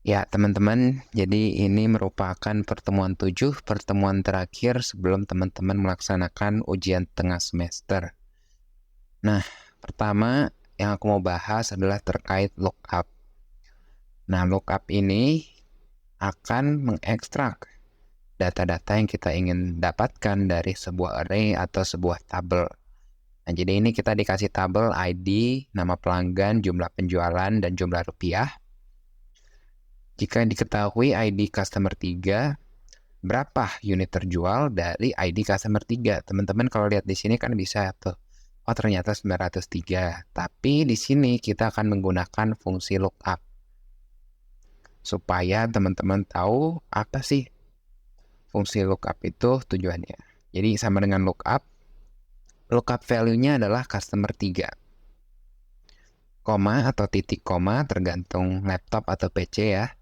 Ya, teman-teman, jadi ini merupakan pertemuan 7, pertemuan terakhir sebelum teman-teman melaksanakan ujian tengah semester. Nah, pertama yang aku mau bahas adalah terkait lookup. Nah, lookup ini akan mengekstrak data-data yang kita ingin dapatkan dari sebuah array atau sebuah tabel. Nah, jadi ini kita dikasih tabel ID, nama pelanggan, jumlah penjualan, dan jumlah rupiah. Jika diketahui ID customer 3, berapa unit terjual dari ID customer 3? Teman-teman kalau lihat di sini kan bisa tuh. Oh, ternyata 903. Tapi di sini kita akan menggunakan fungsi lookup supaya teman-teman tahu apa sih fungsi lookup itu tujuannya. Jadi sama dengan lookup value-nya adalah customer 3. Koma atau titik koma tergantung laptop atau PC ya.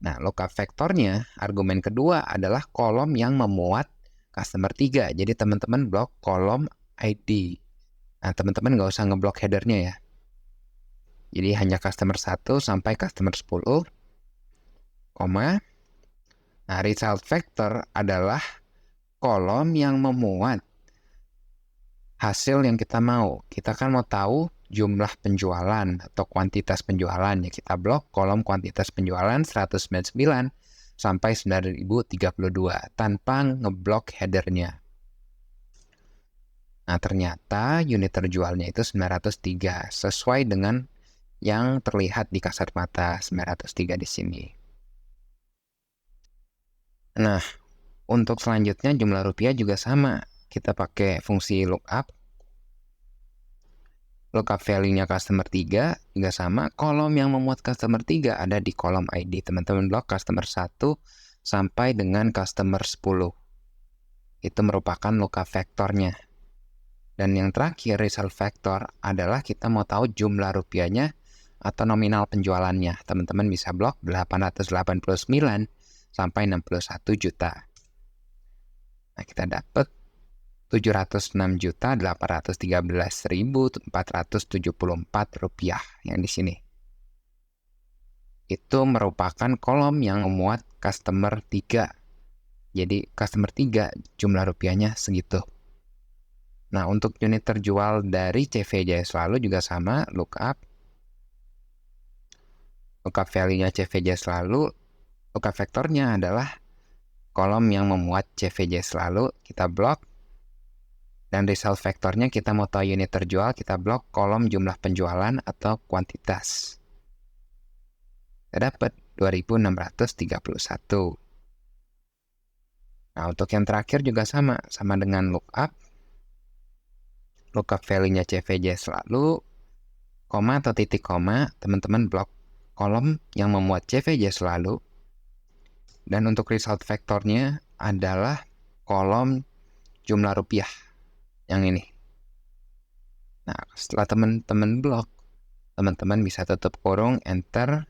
Nah, lookup vektornya, argumen kedua adalah kolom yang memuat customer 3. Jadi teman-teman blok kolom ID. Nah, teman-teman nggak usah ngeblok headernya ya. Jadi hanya customer 1 sampai customer 10, koma. Nah, result vector adalah kolom yang memuat hasil yang kita mau. Kita kan mau tahu jumlah penjualan atau kuantitas penjualan. Ya kita blok kolom kuantitas penjualan 199 sampai 9032 tanpa ngeblok headernya. Nah, ternyata unit terjualnya itu 903 sesuai dengan yang terlihat di kasat mata 903 di sini. Nah, untuk selanjutnya jumlah rupiah juga sama. Kita pakai fungsi lookup. Lookup value-nya customer 3 juga sama. Kolom yang memuat customer 3 ada di kolom ID. Teman-teman blok customer 1 sampai dengan customer 10. Itu merupakan lookup vektornya. Dan yang terakhir, result vector adalah kita mau tahu jumlah rupiahnya atau nominal penjualannya. Teman-teman bisa blok 889 sampai 61 juta. Nah, kita dapat 706.813.474 rupiah yang di sini. Itu merupakan kolom yang memuat customer 3. Jadi customer 3 jumlah rupiahnya segitu. Nah, untuk unit terjual dari CVJ selalu juga sama, lookup value-nya CVJ selalu, lookup vektornya adalah kolom yang memuat CVJ selalu, kita blok. Dan result vektornya kita mau tahu unit terjual, kita blok kolom jumlah penjualan atau kuantitas. Kita dapat 2631. Nah, untuk yang terakhir juga sama dengan lookup value-nya CVJ selalu, koma atau titik koma, teman-teman blok kolom yang memuat CVJ selalu. Dan untuk result vektornya adalah kolom jumlah rupiah yang ini. Nah, setelah teman-teman blok, teman-teman bisa tutup kurung, enter,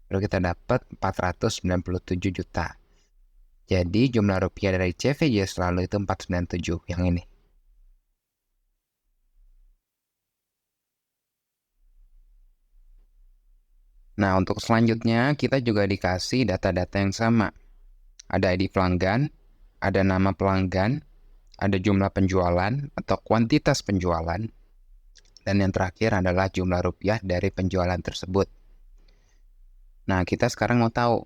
baru kita dapat 497 juta. Jadi jumlah rupiah dari CVJ selalu itu 497 yang ini. Nah, untuk selanjutnya kita juga dikasih data-data yang sama. Ada ID pelanggan, ada nama pelanggan, ada jumlah penjualan atau kuantitas penjualan, dan yang terakhir adalah jumlah rupiah dari penjualan tersebut. Nah, kita sekarang mau tahu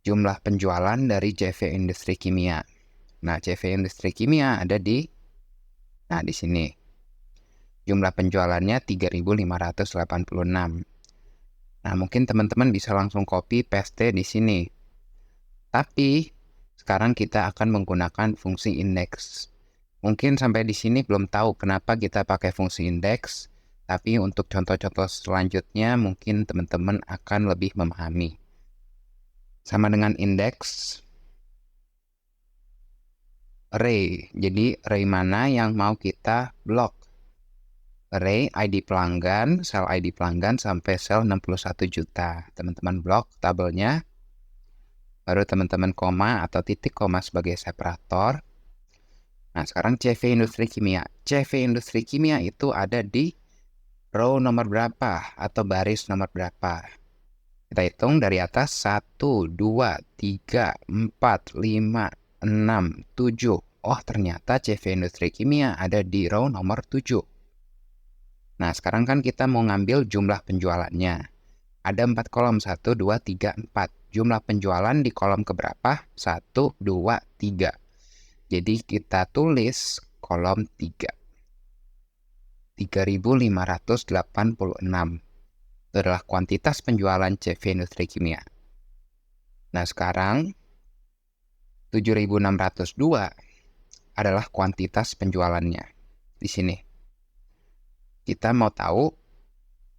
jumlah penjualan dari CV Industri Kimia. Nah, CV Industri Kimia ada di sini. Jumlah penjualannya 3.586. Nah, mungkin teman-teman bisa langsung copy paste di sini. Tapi sekarang kita akan menggunakan fungsi indeks. Mungkin sampai di sini belum tahu kenapa kita pakai fungsi indeks, tapi untuk contoh-contoh selanjutnya mungkin teman-teman akan lebih memahami. Sama dengan indeks array. Jadi array mana yang mau kita blok? Array ID pelanggan, sel ID pelanggan sampai sel 61 juta. Teman-teman blok tabelnya. Baru teman-teman koma atau titik koma sebagai separator. Nah, sekarang CV Industri Kimia. CV Industri Kimia itu ada di row nomor berapa atau baris nomor berapa. Kita hitung dari atas 1, 2, 3, 4, 5, 6, 7. Oh, ternyata CV Industri Kimia ada di row nomor 7. Nah, sekarang kan kita mau ngambil jumlah penjualannya. Ada 4 kolom, 1, 2, 3, 4. Jumlah penjualan di kolom keberapa? 1, 2, 3. Jadi kita tulis kolom 3. 3.586. Itu adalah kuantitas penjualan CV Industri Kimia. Nah, sekarang 7.602 adalah kuantitas penjualannya. Di sini. Kita mau tahu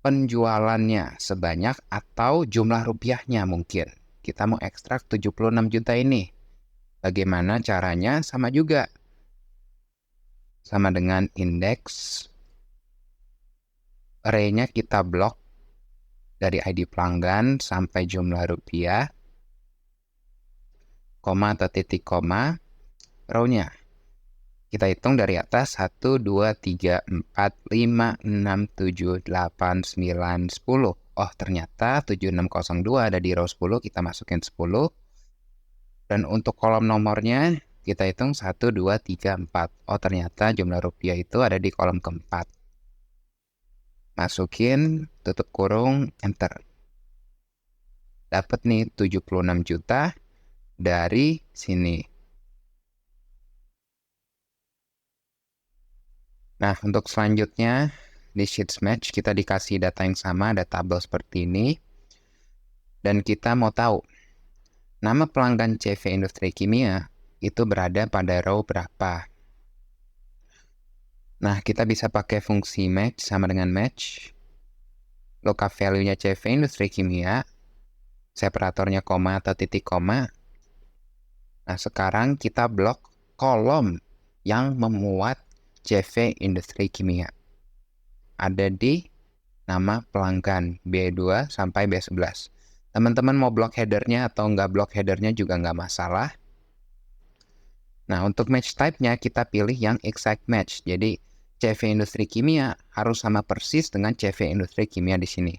penjualannya sebanyak atau jumlah rupiahnya mungkin. Kita mau ekstrak 76 juta ini. Bagaimana caranya? Sama juga. Sama dengan indeks. Array-nya kita blok dari ID pelanggan sampai jumlah rupiah, koma atau titik koma, row-nya. Kita hitung dari atas 1, 2, 3, 4, 5, 6, 7, 8, 9, 10. Oh, ternyata 7602 ada di row 10, kita masukin 10. Dan untuk kolom nomornya, kita hitung 1, 2, 3, 4. Oh, ternyata jumlah rupiah itu ada di kolom keempat. Masukin, tutup kurung, enter. Dapat nih 76 juta dari sini. Nah, untuk selanjutnya, di Sheets Match kita dikasih data yang sama, ada tabel seperti ini. Dan kita mau tahu, nama pelanggan CV Industri Kimia itu berada pada row berapa. Nah, kita bisa pakai fungsi match sama dengan match. Lookup value-nya CV Industri Kimia, separatornya koma atau titik koma. Nah, sekarang kita blok kolom yang memuat CV Industri Kimia. Ada di nama pelanggan B2 sampai B11. Teman-teman mau blok headernya atau nggak blok headernya juga nggak masalah. Nah, untuk match type-nya kita pilih yang exact match. Jadi, CV Industri Kimia harus sama persis dengan CV Industri Kimia di sini.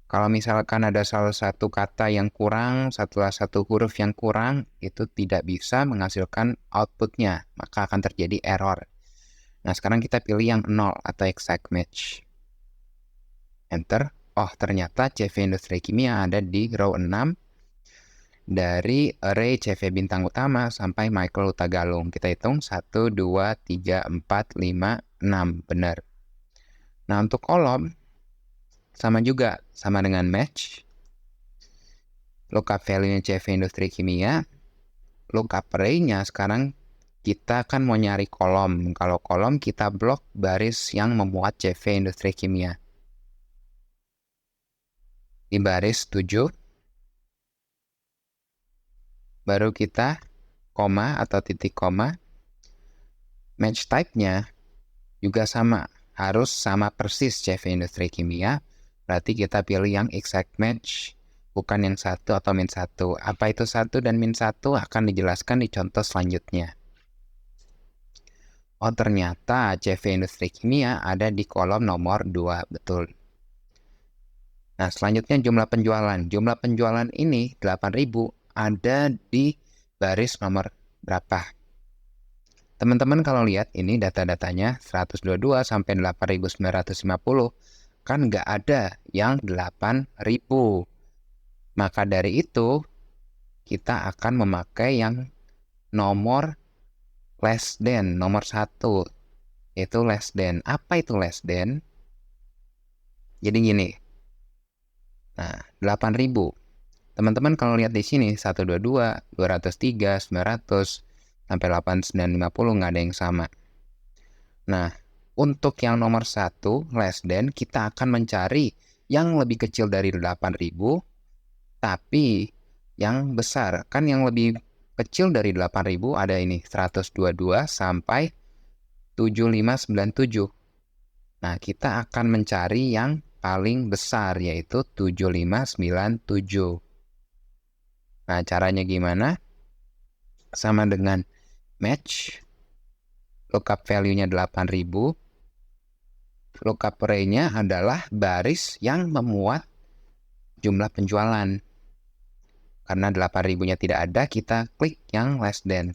Kalau misalkan ada salah satu kata yang kurang, salah satu huruf yang kurang, itu tidak bisa menghasilkan output-nya, maka akan terjadi error. Nah, sekarang kita pilih yang 0 atau exact match. Enter. Oh, ternyata CV Industri Kimia ada di row 6 dari array CV bintang utama sampai Michael Utagalung. Kita hitung 1, 2, 3, 4, 5, 6. Benar. Nah, untuk kolom, sama juga. Sama dengan match. Lookup value-nya CV Industri Kimia. Lookup array-nya sekarang kita kan mau nyari kolom. Kalau kolom kita blok baris yang memuat CV Industri Kimia. Di baris 7. Baru kita koma atau titik koma. Match type-nya juga sama. Harus sama persis CV Industri Kimia. Berarti kita pilih yang exact match. Bukan yang 1 atau min 1. Apa itu 1 dan min 1 akan dijelaskan di contoh selanjutnya. Oh, ternyata CV Industri Kimia ada di kolom nomor 2. Betul. Nah, selanjutnya jumlah penjualan. Jumlah penjualan ini 8.000 ada di baris nomor berapa? Teman-teman kalau lihat ini data-datanya 122 sampai 8.950 kan nggak ada yang 8.000. Maka dari itu kita akan memakai yang nomor less than, nomor 1. Itu less than. Apa itu less than? Jadi gini. Nah, 8.000. Teman-teman kalau lihat di sini 122, 203, 900 sampai 8950 nggak ada yang sama. Nah, untuk yang nomor 1 less than kita akan mencari yang lebih kecil dari 8.000 tapi yang besar. Kan yang lebih kecil dari 8.000 ada ini 122 sampai 7597. Nah, kita akan mencari yang paling besar yaitu 7597. Nah, caranya gimana? Sama dengan match, lookup value-nya 8.000, lookup array-nya adalah baris yang memuat jumlah penjualan. Karena 8.000-nya tidak ada, kita klik yang less than.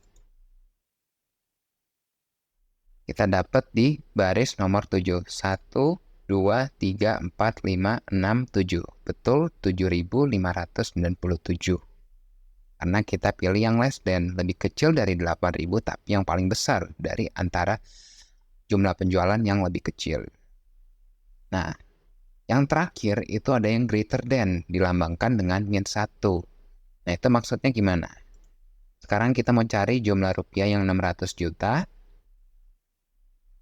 Kita dapat di baris nomor 7. 1, 2, 3, 4, 5, 6, 7. Betul, 7.597. Karena kita pilih yang less than, lebih kecil dari 8.000, tapi yang paling besar dari antara jumlah penjualan yang lebih kecil. Nah, yang terakhir itu ada yang greater than, dilambangkan dengan -1. Nah, itu maksudnya gimana? Sekarang kita mau cari jumlah rupiah yang 600 juta,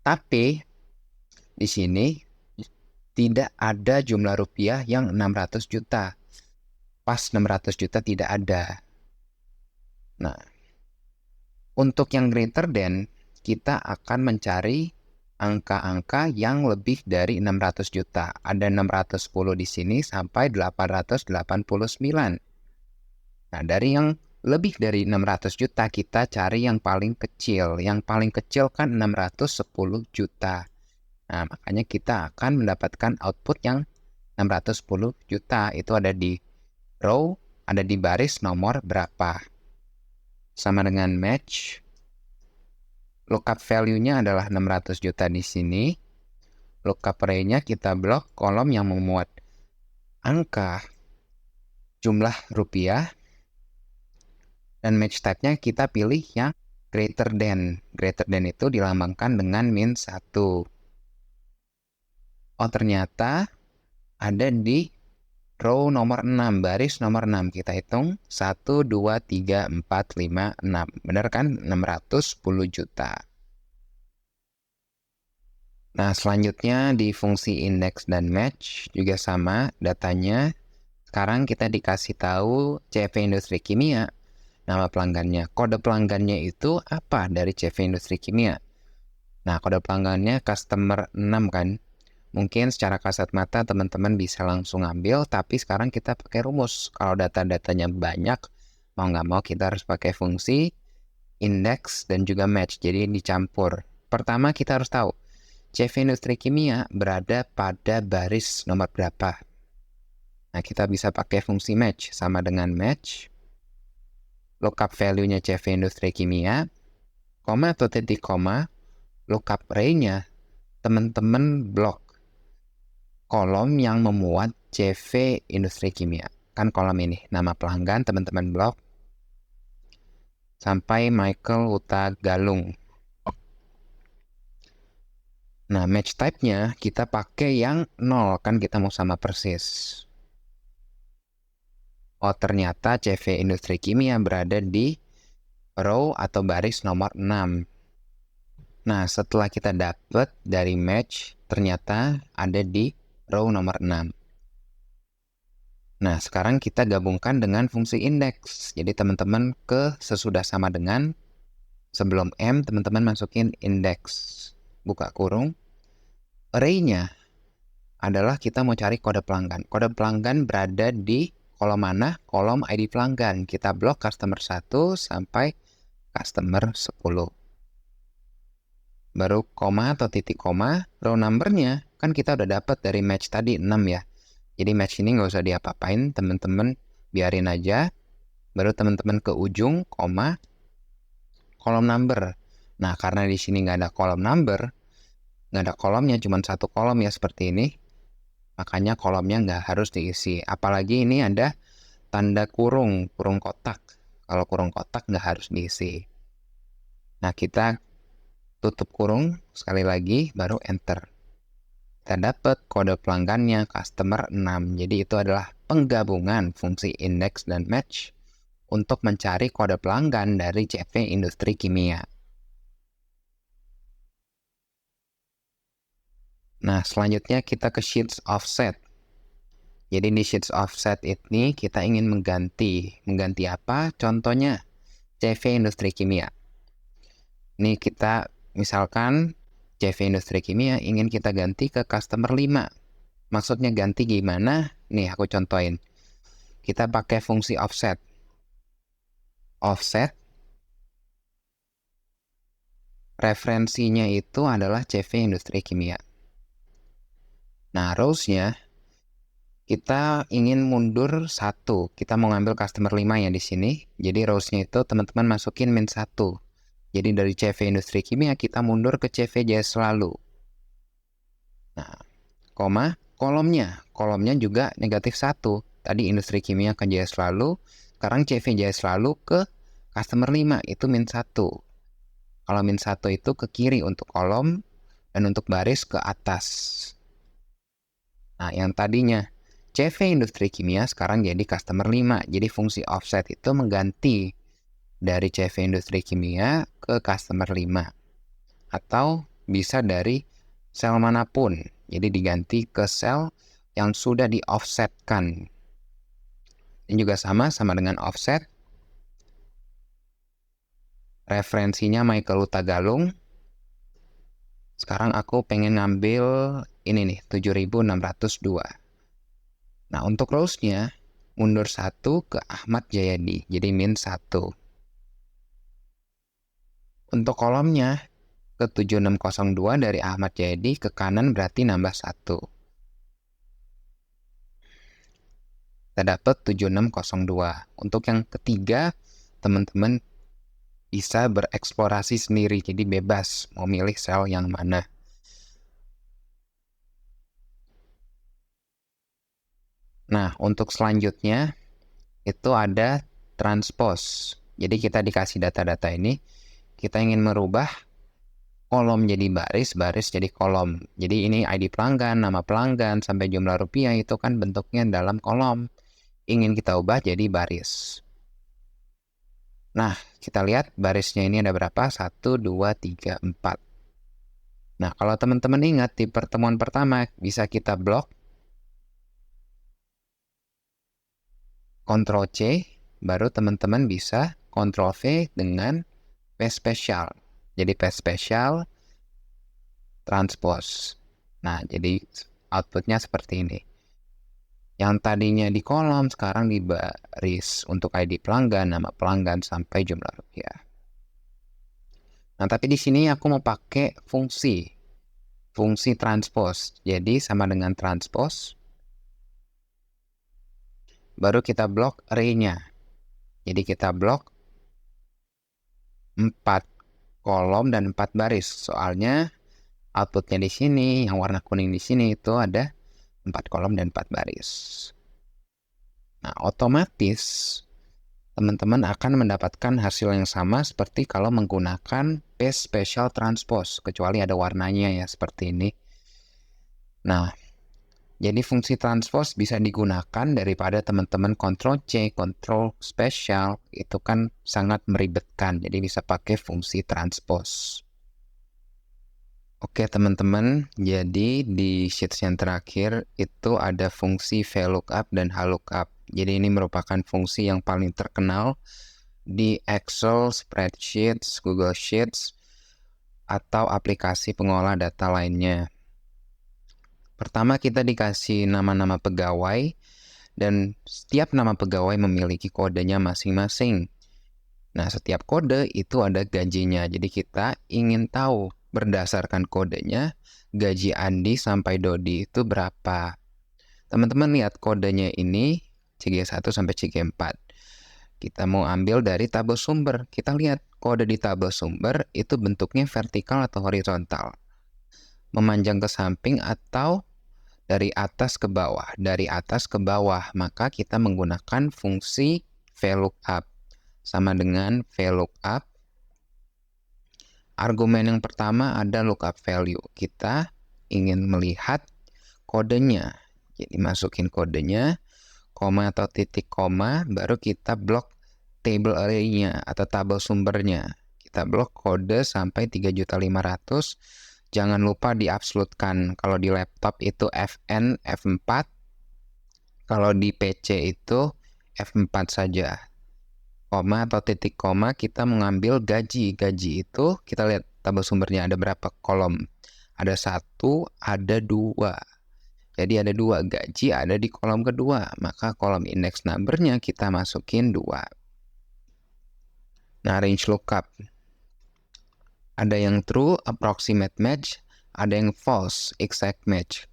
tapi di sini tidak ada jumlah rupiah yang 600 juta. Pas 600 juta tidak ada. Nah, untuk yang greater than, kita akan mencari angka-angka yang lebih dari 600 juta. Ada 610 di sini sampai 889. Nah, dari yang lebih dari 600 juta, kita cari yang paling kecil. Yang paling kecil kan 610 juta. Nah, makanya kita akan mendapatkan output yang 610 juta. Itu ada di row, ada di baris nomor berapa. Sama dengan match. Lookup value-nya adalah 600 juta di sini. Lookup array-nya kita blok kolom yang memuat angka jumlah rupiah. Dan match type-nya kita pilih yang greater than. Greater than itu dilambangkan dengan -1. Oh, ternyata ada di row nomor 6, baris nomor 6. Kita hitung 1, 2, 3, 4, 5, 6. Benar kan? 610 juta. Nah, selanjutnya di fungsi index dan match juga sama datanya. Sekarang kita dikasih tahu CV Industri Kimia, nama pelanggannya. Kode pelanggannya itu apa dari CV Industri Kimia? Nah, kode pelanggannya customer 6 kan? Mungkin secara kasat mata teman-teman bisa langsung ambil, tapi sekarang kita pakai rumus. Kalau data-datanya banyak, mau nggak mau kita harus pakai fungsi index dan juga match, jadi dicampur. Pertama kita harus tahu, CV Industri Kimia berada pada baris nomor berapa. Nah, kita bisa pakai fungsi match, sama dengan match, lookup value-nya CV Industri Kimia, koma atau titik koma, lookup array-nya, teman-teman blok kolom yang memuat CV Industri Kimia. Kan kolom ini, nama pelanggan, teman-teman blok, sampai Michael Huta Galung. Nah, match type-nya kita pakai yang 0, kan kita mau sama persis. Oh, ternyata CV Industri Kimia berada di row atau baris nomor 6. Nah, setelah kita dapat dari match, ternyata ada di row nomor 6. Nah, sekarang kita gabungkan dengan fungsi index. Jadi teman-teman sesudah sama dengan, sebelum M, teman-teman masukin index. Buka kurung. Array-nya adalah kita mau cari kode pelanggan. Kode pelanggan berada di kolom mana? Kolom ID pelanggan. Kita blok customer 1 sampai customer 10. Baru koma atau titik koma, row number-nya kan kita udah dapat dari match tadi 6 ya. Jadi match ini nggak usah diapa-apain, teman-teman biarin aja. Baru teman-teman ke ujung, koma, kolom number. Nah, karena di sini nggak ada kolom number, nggak ada kolomnya, cuma satu kolom ya seperti ini. Makanya kolomnya nggak harus diisi. Apalagi ini ada tanda kurung, kurung kotak. Kalau kurung kotak nggak harus diisi. Nah, kita tutup kurung sekali lagi, baru enter. Kita dapat kode pelanggannya customer 6. Jadi itu adalah penggabungan fungsi index dan match untuk mencari kode pelanggan dari CV Industri Kimia. Nah, selanjutnya kita ke sheets offset. Jadi di sheets offset ini kita ingin mengganti apa? Contohnya CV Industri Kimia. Ini kita misalkan CV Industri Kimia ingin kita ganti ke customer 5. Maksudnya ganti gimana? Nih aku contohin. Kita pakai fungsi offset. Offset referensinya itu adalah CV Industri Kimia. Nah, rows-nya Kita ingin mundur 1. Kita mau ngambil customer 5 ya di sini. Jadi rows-nya itu teman-teman masukin min 1. Jadi dari CV Industri Kimia kita mundur ke CV Jaya Selalu. Nah, koma, kolomnya juga negatif 1. Tadi Industri Kimia ke Jaya Selalu, sekarang CV Jaya Selalu ke customer 5, itu min 1. Kalau min 1 itu ke kiri untuk kolom, dan untuk baris ke atas. Nah, yang tadinya CV Industri Kimia sekarang jadi customer 5. Jadi fungsi offset itu mengganti dari CV Industri Kimia ke customer 5. Atau bisa dari sel manapun. Jadi diganti ke sel yang sudah di-offsetkan. Ini juga sama dengan offset. Referensinya Michael Hutagalung. Sekarang aku pengen ngambil ini nih, 7602. Nah, untuk rows-nya mundur 1 ke Ahmad Jayadi, jadi min 1. Untuk kolomnya ke 7602 dari Ahmad Jayadi ke kanan berarti nambah 1. Kita dapat 7602. Untuk yang ketiga, teman-teman bisa bereksplorasi sendiri, jadi bebas mau milih sel yang mana. Nah, untuk selanjutnya itu ada transpose. Jadi kita dikasih data-data ini, kita ingin merubah kolom jadi baris, baris jadi kolom. Jadi ini ID pelanggan, nama pelanggan, sampai jumlah rupiah itu kan bentuknya dalam kolom. Ingin kita ubah jadi baris. Nah, kita lihat barisnya ini ada berapa? 1, 2, 3, 4. Nah, kalau teman-teman ingat di pertemuan pertama bisa kita blok Ctrl C, baru teman-teman bisa Ctrl V dengan P spesial. Jadi P spesial transpose. Nah, jadi outputnya seperti ini. Yang tadinya di kolom sekarang di baris untuk ID pelanggan, nama pelanggan sampai jumlah rupiah. Nah, tapi di sini aku mau pakai fungsi transpose. Jadi sama dengan transpose. Baru kita blok array-nya. Jadi kita blok 4 kolom dan 4 baris. Soalnya outputnya di sini, yang warna kuning di sini itu ada 4 kolom dan 4 baris. Nah, otomatis teman-teman akan mendapatkan hasil yang sama seperti kalau menggunakan Paste Special Transpose, kecuali ada warnanya ya, seperti ini. Nah, jadi fungsi transpose bisa digunakan daripada teman-teman Ctrl C, Ctrl Special, itu kan sangat meribetkan, jadi bisa pakai fungsi transpose. Oke teman-teman, jadi di sheets yang terakhir itu ada fungsi VLOOKUP dan HLOOKUP. Jadi ini merupakan fungsi yang paling terkenal di Excel, Spreadsheets, Google Sheets, atau aplikasi pengolah data lainnya. Pertama kita dikasih nama-nama pegawai, dan setiap nama pegawai memiliki kodenya masing-masing. Nah, setiap kode itu ada gajinya. Jadi kita ingin tahu berdasarkan kodenya, gaji Andi sampai Dodi itu berapa. Teman-teman lihat kodenya ini, CG1 sampai CG4. Kita mau ambil dari tabel sumber. Kita lihat kode di tabel sumber itu bentuknya vertikal atau horizontal. Memanjang ke samping atau dari atas ke bawah. Dari atas ke bawah, maka kita menggunakan fungsi VLOOKUP. Sama dengan VLOOKUP. Argumen yang pertama ada lookup value. Kita ingin melihat kodenya. Jadi masukin kodenya, koma atau titik koma, baru kita blok table array-nya atau tabel sumbernya. Kita blok kode sampai 3.500.000. Jangan lupa diabsolutkan. Kalau di laptop itu Fn, F4. Kalau di PC itu F4 saja. Koma atau titik koma, kita mengambil gaji. Gaji itu kita lihat tabel sumbernya ada berapa kolom. Ada 1, ada 2. Jadi ada 2 gaji ada di kolom kedua. Maka kolom index number-nya kita masukin 2. Nah, range lookup. Ada yang true, approximate match. Ada yang false, exact match.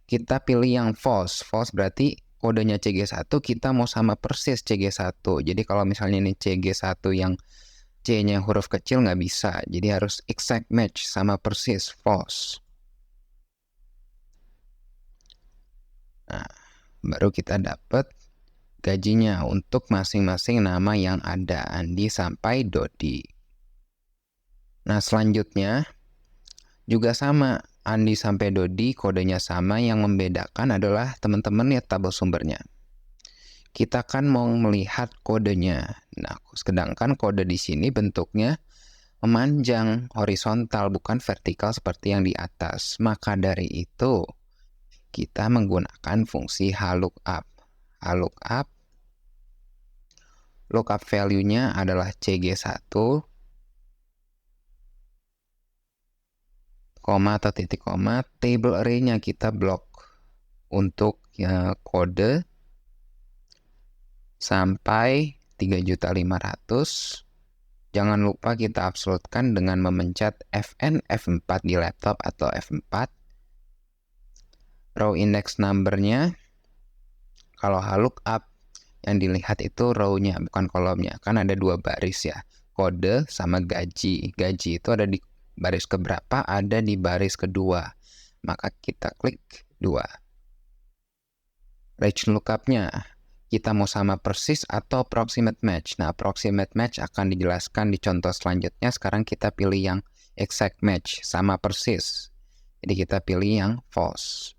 kita pilih yang false. False berarti kodenya CG1 kita mau sama persis CG1. Jadi kalau misalnya ini CG1 yang C-nya huruf kecil nggak bisa. Jadi harus exact match sama persis, false. Nah, baru kita dapat gajinya untuk masing-masing nama yang ada, Andi sampai Dodi. Nah, selanjutnya juga sama, Andi sampai Dodi kodenya sama, yang membedakan adalah teman-teman lihat tabel sumbernya. Kita kan mau melihat kodenya. Nah, sedangkan kode di sini bentuknya memanjang, horizontal, bukan vertikal seperti yang di atas. Maka dari itu, kita menggunakan fungsi lookup. Lookup value-nya adalah CG1, koma atau titik koma, table array-nya kita blok untuk kode sampai 3.500.000. Jangan lupa kita absolutkan dengan memencet Fn F4 di laptop atau F4. Row index number-nya, kalau lookup yang dilihat itu row-nya bukan kolomnya, kan ada dua baris ya, kode sama gaji. Gaji itu ada di baris keberapa? Ada di baris kedua, maka kita klik 2. Range lookup-nya kita mau sama persis atau approximate match. Nah, approximate match akan dijelaskan di contoh selanjutnya. Sekarang kita pilih yang exact match, sama persis. Jadi kita pilih yang false.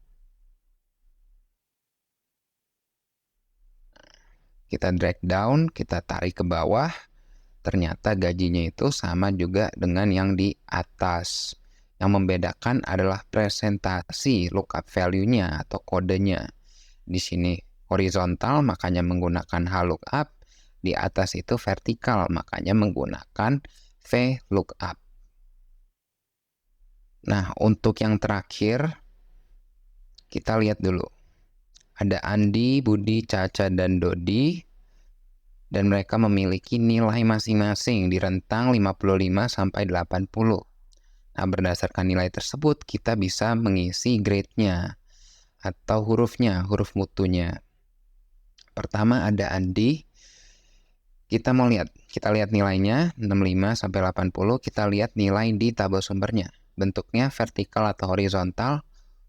Kita drag down, kita tarik ke bawah, ternyata gajinya itu sama juga dengan yang di atas. Yang membedakan adalah presentasi lookup value-nya atau kodenya. Di sini horizontal, makanya menggunakan lookup. Di atas itu vertikal, makanya menggunakan VLOOKUP. Nah, untuk yang terakhir, kita lihat dulu. Ada Andi, Budi, Caca, dan Dodi. Dan mereka memiliki nilai masing-masing di rentang 55 sampai 80. Nah, berdasarkan nilai tersebut, kita bisa mengisi grade-nya atau hurufnya, huruf mutunya. Pertama ada Andi. Kita lihat nilainya 65 sampai 80. Kita lihat nilai di tabel sumbernya. Bentuknya vertikal atau horizontal?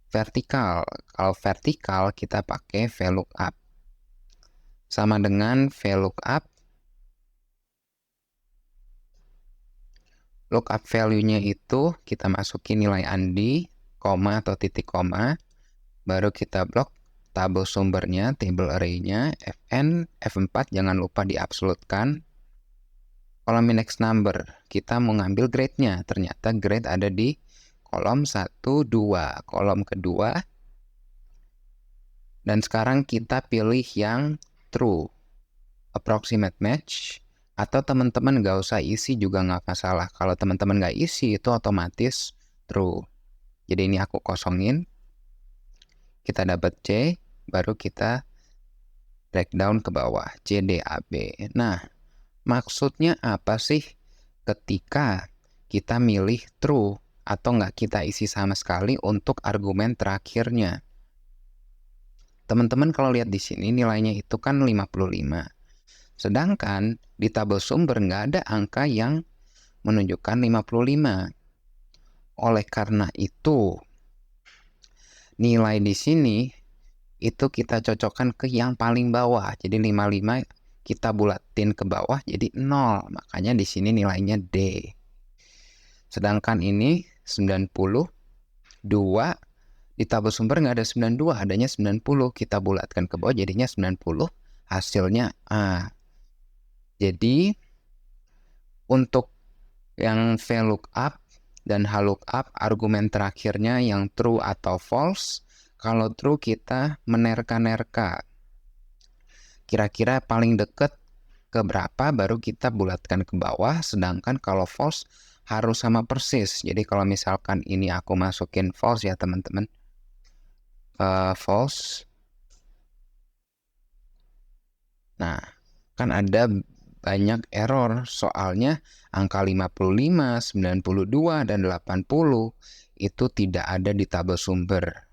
Vertikal. Kalau vertikal kita pakai VLOOKUP. Sama dengan VLOOKUP, lookup value-nya itu kita masukin nilai Andi, koma atau titik koma, baru kita blok tabel sumbernya, table array-nya, Fn, F4 jangan lupa diabsolutkan. Kolom index number, kita mau ngambil grade-nya, ternyata grade ada di kolom 1, 2, kolom kedua. Dan sekarang kita pilih yang true, approximate match, atau teman-teman nggak usah isi juga nggak masalah. Kalau teman-teman nggak isi itu otomatis true. Jadi ini aku kosongin, kita dapat C, baru kita drag down ke bawah, C, D, A, B. Nah, maksudnya apa sih ketika kita milih true atau nggak kita isi sama sekali untuk argumen terakhirnya? Teman-teman kalau lihat di sini nilainya itu kan 55. Sedangkan di tabel sumber nggak ada angka yang menunjukkan 55. Oleh karena itu, nilai di sini itu kita cocokkan ke yang paling bawah. Jadi 55 kita bulatin ke bawah jadi 0. Makanya di sini nilainya D. Sedangkan ini 92. Di tabel sumber nggak ada 92, adanya 90. Kita bulatkan ke bawah jadinya 90. Hasilnya A. Jadi untuk yang VLOOKUP dan HLOOKUP, argumen terakhirnya yang true atau false. Kalau true kita menerka-nerka. Kira-kira paling deket ke berapa baru kita bulatkan ke bawah. Sedangkan kalau false harus sama persis. Jadi kalau misalkan ini aku masukin false ya teman-teman. False. Nah, kan ada banyak error. Soalnya angka 55, 92, dan 80 itu tidak ada di tabel sumber.